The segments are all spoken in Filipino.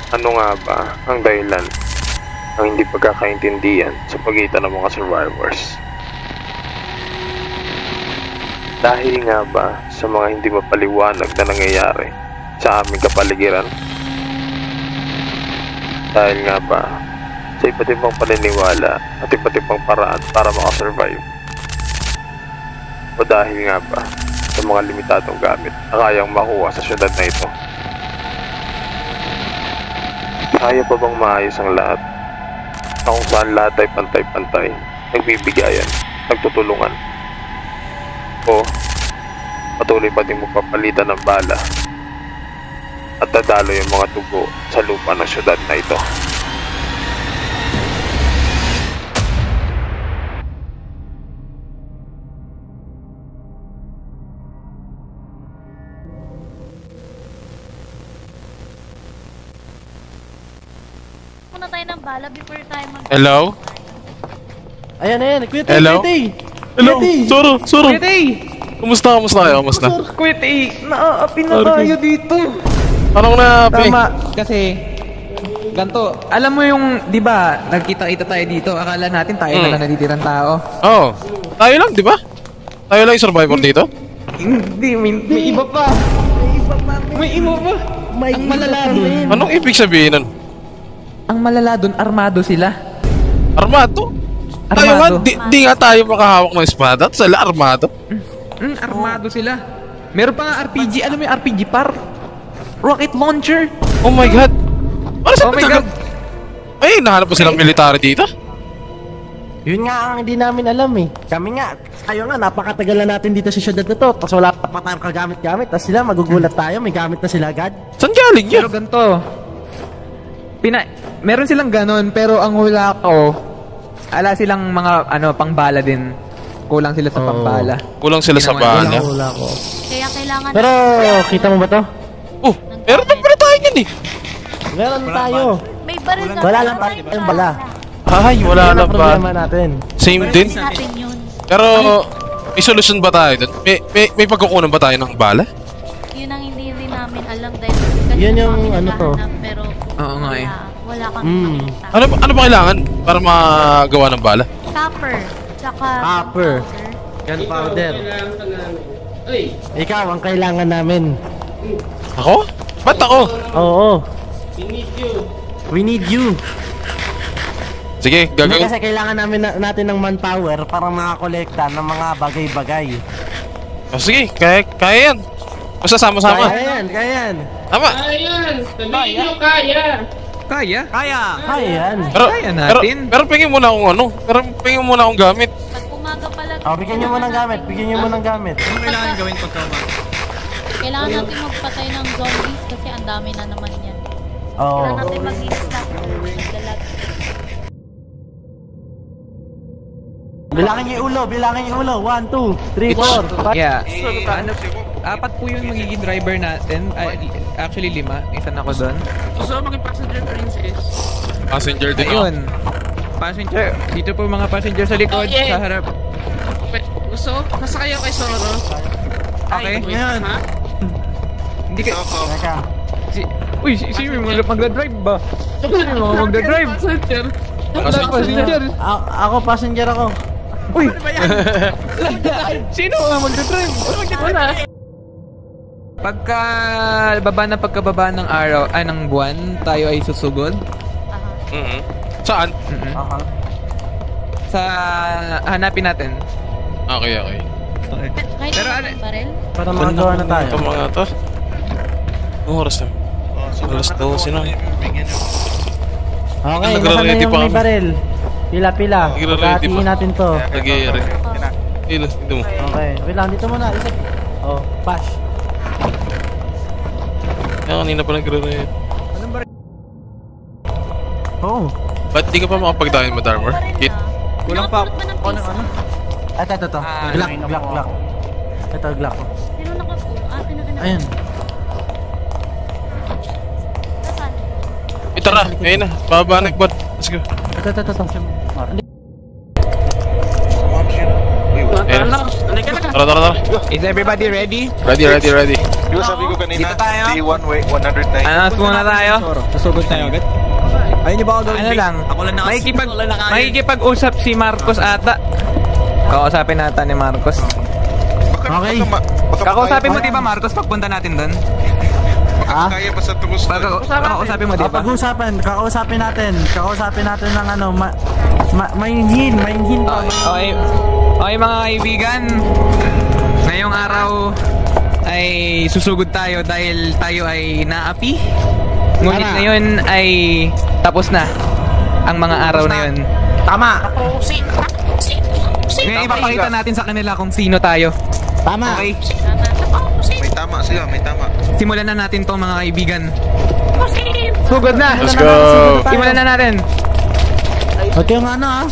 Ano nga ba ang dahilan ng hindi pagkakaintindihan sa pagitan ng mga survivors? Dahil nga ba sa mga hindi mapaliwanag na nangyayari sa aming kapaligiran? Dahil nga ba sa iba't ibang paniniwala at iba't ibang paraan para makasurvive? O dahil nga ba sa mga limitadong gamit na kayang makuha sa syudad na ito? Kaya pa bang maayos ang lahat na kung saan lahat ay pantay-pantay, nagbibigayan, nagtutulungan? O patuloy pa din magpapalitan ng bala at dadalo yung mga tugo sa lupa ng syudad na ito? Muna tayo ng bala before tayo mag... Hello? Ayan, Kuya Tay, Hello? Kuya Tay. Hello? Kuya Tay. Soro! Kuya Tay! Kumusta kayo? Kuya Tay, naaapi na tayo dito. Anong naapi? Tama, kasi ganto, alam mo yung, di ba, nagkita-kita tayo dito, akala natin tayo na lang natitirang tao. Oo. Tayo lang, di ba? Tayo lang yung survivor dito? Hindi, may iba pa. May iba pa. Ang malala dun. Anong ibig sabihin nun? Ang malala dun, armado sila. Armado? Tayo nga, Armado. di nga tayo makahawak ng espada. Sila armado. Armado sila. Meron pa nga RPG, alam mo yung RPG par? Rocket launcher. Oh my god. Ano sa Oh my God. Ay, nahanap pa silang military dito? Yun nga ang hindi namin alam eh. Kami nga, kayo nga, napakatagal na natin dito sa syudad na to. Tapos wala pa tayong kagamit-gamit. Tapos sila, magugulat tayo, may gamit na sila agad. Saan galing yan? Pero ganito, meron silang ganon, pero ang hula ko, ala silang mga pangbala din. Kulang sila sa pambala. Kulang sila sa bala. Wala ko. Kaya kailangan... Pero, kita mo ba to? Oh, meron na pala tayo yan eh. Meron tayo. May baril na... Wala lang tayong bala. Ay, wala Yun na ang ba? problema natin. Same din? natin yun. Pero, may solusyon ba tayo dun? May pagkukunan ba tayo ng bala? Yun ang hindi namin alam dahil... Yun yung kami ano to. naghahanap, pero Oo nga eh. wala kang makita. Ano ba kailangan para magawa ng bala? Copper. Tsaka... Copper. Gunpowder. Ikaw ang kailangan namin. Ako? Ba't ako? Oo. We need you. Sige, Hindi gagawin. kasi kailangan natin ng manpower para makakolekta ng mga bagay-bagay. Oh, sige, kaya yan. Basta sama-sama. Kaya yan. Tama. Kaya? Kaya yan. Kaya natin. Pero pingin muna akong pingin muna akong gamit. Pag umaga pala... Bigyan nyo mo ng gamit. Kailangan gawin pagka umaga? Kailangan natin magpatay ng zombies kasi ang dami na naman yan. Oo. Kailangan natin mag-i-stack naglalag. Bilangin yung ulo. 1, 2, 3, 4, 5. Yeah. Apat po yung magiging driver natin. Actually, 5. Isa na ko doon. Gusto maging passenger princess. Passenger din ako. Ayun. Passenger. Dito po mga passenger sa likod. Oh, yeah. Sa harap. Gusto? Nasakay ako kay Soro. Okay. Ngayon. Hindi ka... Teka. Uy, sino yung magdadrive ba? Sino yung magdadrive? Passenger. Passenger. Ako, passenger ako. Uy! Sino ang magdadrive? Wala. Pagkababa ng araw, ng buwan, tayo ay susugod. Saan? Sa hanapin natin. Okay. Kahit Pero ano yung baril? Para makagawa na tayo. Ito mga to. Anong oras na? Alas 12 na. Okay, Nagra-ready nasaan na yung pa may kami. baril? Pila. Nagra-ready Pagkatiin pa. natin to. Nagyayari. Ilas, dito mo. Okay, wait lang. Dito muna. Isa. Pash. Kaya kanina pa nagre-ready. Ba't di ka pa makapag-diamond with armor? Hit? Kulang pa ako ng ano? Ito. Glock. Ito, Glock. Sino nakapo? Pinakina. Ayun. Nasaan? Tara, ngayon na. Bababa nagbot. Let's go. Ito. Ayun. Ano ka na? Tara, tara, tara. Is everybody ready? Ready. Yung sabi ko kanina, Dito tayo. D1 way 109. Anas muna tayo. Susugod tayo agad. Ayun niyo ba ako gawin? Ano lang? Makikipag-usap si Marcos ata. Kakausapin natin ni Marcos. Okay. Kakausapin mo di ba Marcos pagpunta natin doon? Kaya pa sa tubos na. Kakausapin mo di ba? Kakausapin natin ng ano, mainghin pa. Okay mga kaibigan. Ngayong araw ay susugod tayo dahil tayo ay naapi. Ngunit ngayon ay tapos na ang mga araw na yun. Tama. Ngayon ipapakita natin sa kanila kung sino tayo. Tama. Okay? May tama sila, may tama. Simulan na natin to mga kaibigan. Sugod na! Let's go. Simulan na natin. Okay yung ano ah.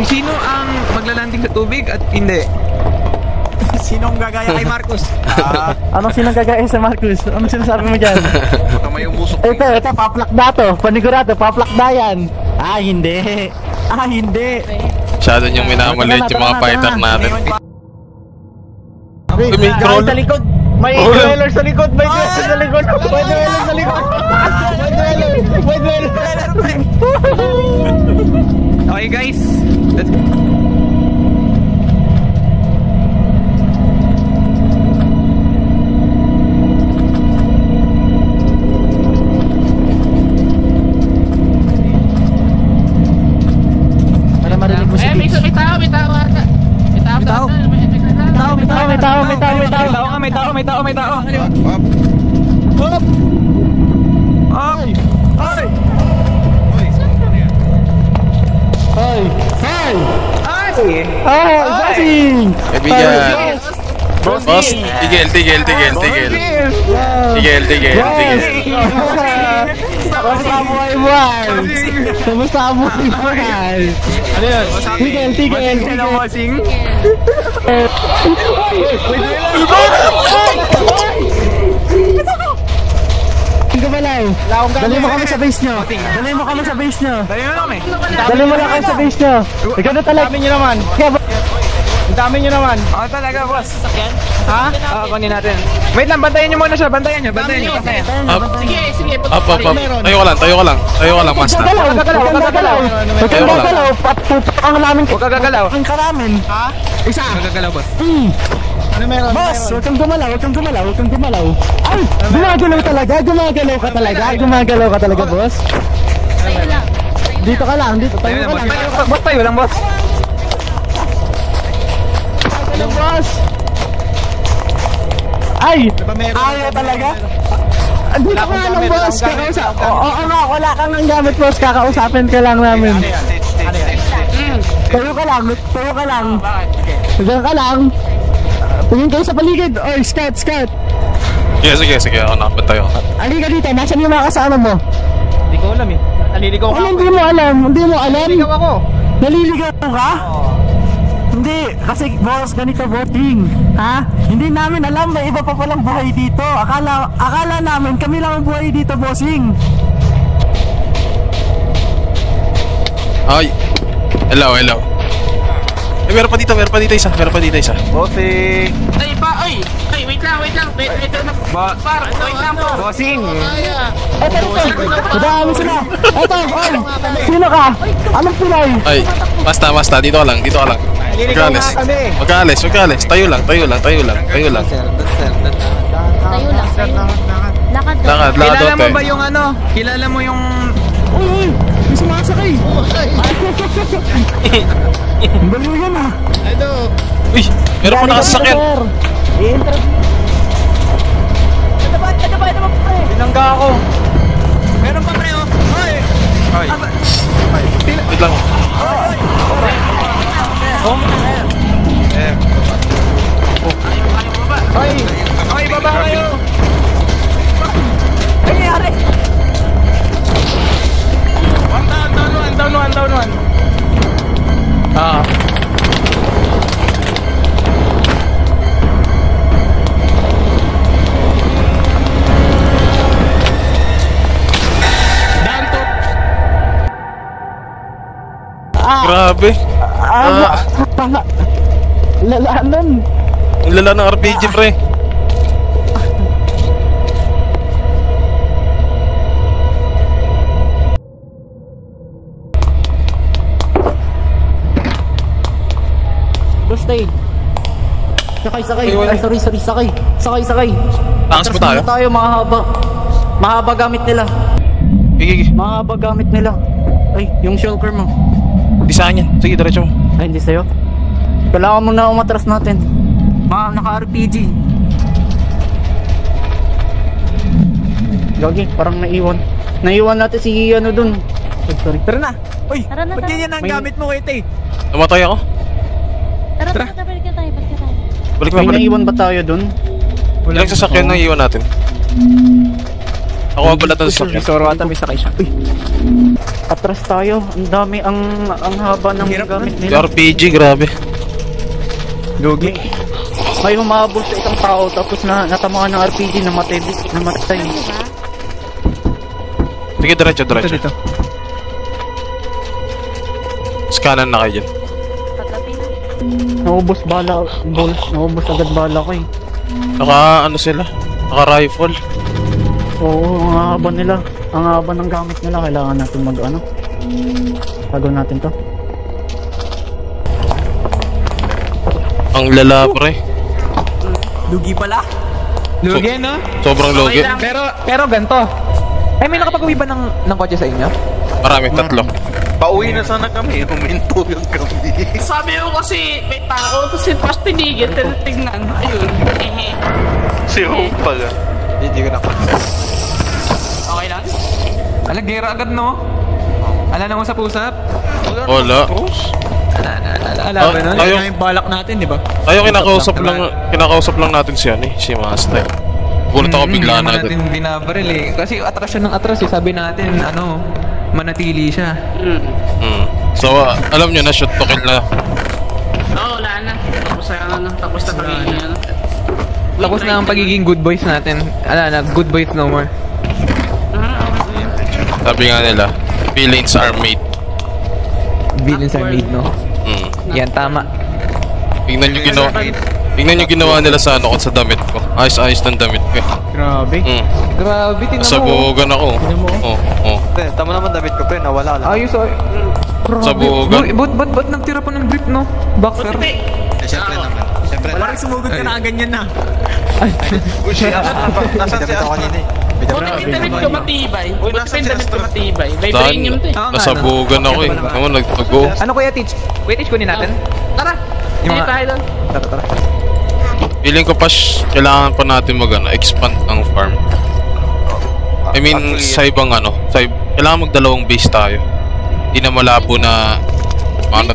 Sino ang maglalanding sa tubig at hindi? Sinong gagaya kay Marcos? Anong sinang gagaya sa Marcus? Anong sinasabi mo dyan? Baka may umusok. Ito, paplakda to. Panigurado, paplakda yan. Hindi. Masyado niyong minamalit yung mga fighter natin. May Guys, sa likod. May dweller sa likod. May dweller sa likod. Okay guys, let's Para marinig mo si Peach. May tao. May tao. Bossing! Kaibigan. Boss, tigil. Kamusta ang buhay mo? Ano yun? Tigil. Bossing? Gumalaw. Dali mo kami sa base nyo. Tayo na kami. Dali mo lang kami sa base nyo. Ikaw na talaga. Ang dami nyo naman. Oo talaga boss. Ha? Oo, kunin natin. Wait lang, bantayan nyo muna siya. Bantayan nyo. Up. Tayo ka lang, master. Huwag kang gagalaw. Patupak namin. Huwag ka gagalaw. Ang karamin. Isa. Huwag ka gagalaw boss. Ano meron? Boss, huwag kang gumalaw. Ay, gumagalaw ka talaga, boss. Tayo lang. Dito ka lang, tayo ka lang. Boss, tayo lang boss. Boss. Ay, ayaw talaga. Dito ka lang, boss. Oo nga, wala kang ang gamit, boss. Kakausapin ka lang namin. Tayo ka lang. Diyan ka lang. Tingin kayo sa paligid. Oy, scout. Sige. Ako nakapantay ako. Halika dito. Nasaan yung mga kasama mo? Hindi ko alam eh. Naliligaw Ano hindi mo alam? Naliligaw ako. Naliligaw ka? Hindi. Kasi boss, ganito voting. Ha? Hindi namin alam na iba pa palang buhay dito. Akala namin kami lang ang buhay dito, bossing. Ay. Hello. Meron pa dito isa. Bossing! Ay, wait lang. Wait lang. Bossing. Ito. Madami sila. Ito. Oy. Sino ka? Anong Pinay? Ay, basta, dito ka lang. Magkaalis. Tayo lang. Tayo lang. Lakad. Kilala mo ba yung ano? Kilala mo yung... Uy. May sumasakay. Baliw yan ah. Uy, meron pa nakasasakyan. Binangga ako. Meron pa pre oh. Hoy. Wait lang. Hoy, baba kayo. Down one. Grabe. Lalanan. Ang lala ng RPG, pre. Bro, stay. Sakay. Ay, sorry. Sakay. Tangas mo tayo? Tayo, mahaba. Mahaba gamit nila. Gigi. Mahaba gamit nila. Ay, yung shulker mo. Di sa akin yan. Sige, diretso mo. Ay, hindi sa'yo. Kailangan mo na umatras natin. Naka-RPG. Gagi, parang naiwan. Naiwan natin si ano dun. Sorry. Tara na. Uy, Tara na, ba't tara. ganyan ang May- gamit mo, Ete? Namatay ako. Tara, balik na tayo. Balik May na. naiwan ba tayo dun? Ilang sasakyan na iwan natin. Ako ang balat ng sasakyan. Soro ata may sakay siya. Uy, Atras tayo. Ang dami, ang haba ng Hirap gamit Yung nila. RPG, grabe. Gogi. May humabol sa isang tao tapos natamaan ng RPG namatay. Ano ba? Sige, diretso. Dito. Scanan na kayo dyan. Paggabi na. Naubos bala, balls. Naubos agad bala ko eh. Ano sila? Naka-rifle. Oo, ang haba nila. Ang haba ng gamit nila. Kailangan natin tago natin to. Ang lala, pre. Lugi pala. Lugi, no? Sobrang logi. Pero ganito. Ay, may nakapag-uwi ba ng kotse sa inyo? Marami, 3. Pauwi na sana kami, huminto yung kami. Sabi ko kasi may tao, kasi pas tinigil, tinitignan. Ayun. Si Hope pala. Hindi ko napansin. Okay lang? Alagera agad, no? Ala nang usap-usap? Wala. Ala ba nun? Tayo, Kaya yung balak natin, di ba? tayo kinakausap lang natin siya si Master. Gulat ako bigla Hindi na naman natin binabaril eh. Kasi atras siya ng atras eh. Sabi natin, manatili siya. So, alam nyo na, shoot to kill na. Oo, wala na. Tapos na pagiging Tapos na ang pagiging good boys natin. Good boys no more. Sabi nga nila, villains are made. Villains are made, no? Yan, tama. Tingnan nyo ginawa nila sa sa damit ko. Ayos ng damit ko. Grabe. Grabe, tinan mo. Sabugan ako. Oh. Tama naman damit ko, pre, nawala lang. Ayos, ay. Grabe. Sabugan. Ba't nagtira pa ng brief, no? Boxer. Siyempre naman. Siyempre Parang sumugod ka na ganyan na. Uy, shit. Nasaan si Astro? Buti yung damit ko matibay. Uy, Buti nasa yung damit ko chest. matibay. Vibranium to eh. Nasabugan ako eh. Ano, nagtago. Ano kuya, Teach? Kuya, Teach, kunin natin. Tara! Yung Hindi mga- tayo doon. Tara. Feeling ko kailangan pa natin expand ng farm. I mean, sa ibang kailangan magdalawang base tayo. Hindi na malabo na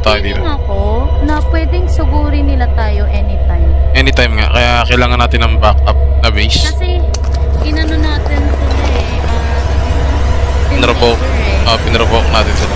tayo dito. Feeling ako na pwedeng sugurin nila tayo anytime. Anytime nga, kaya kailangan natin ng backup na base. Kasi, inano natin sila eh. Pinrevoke natin sila.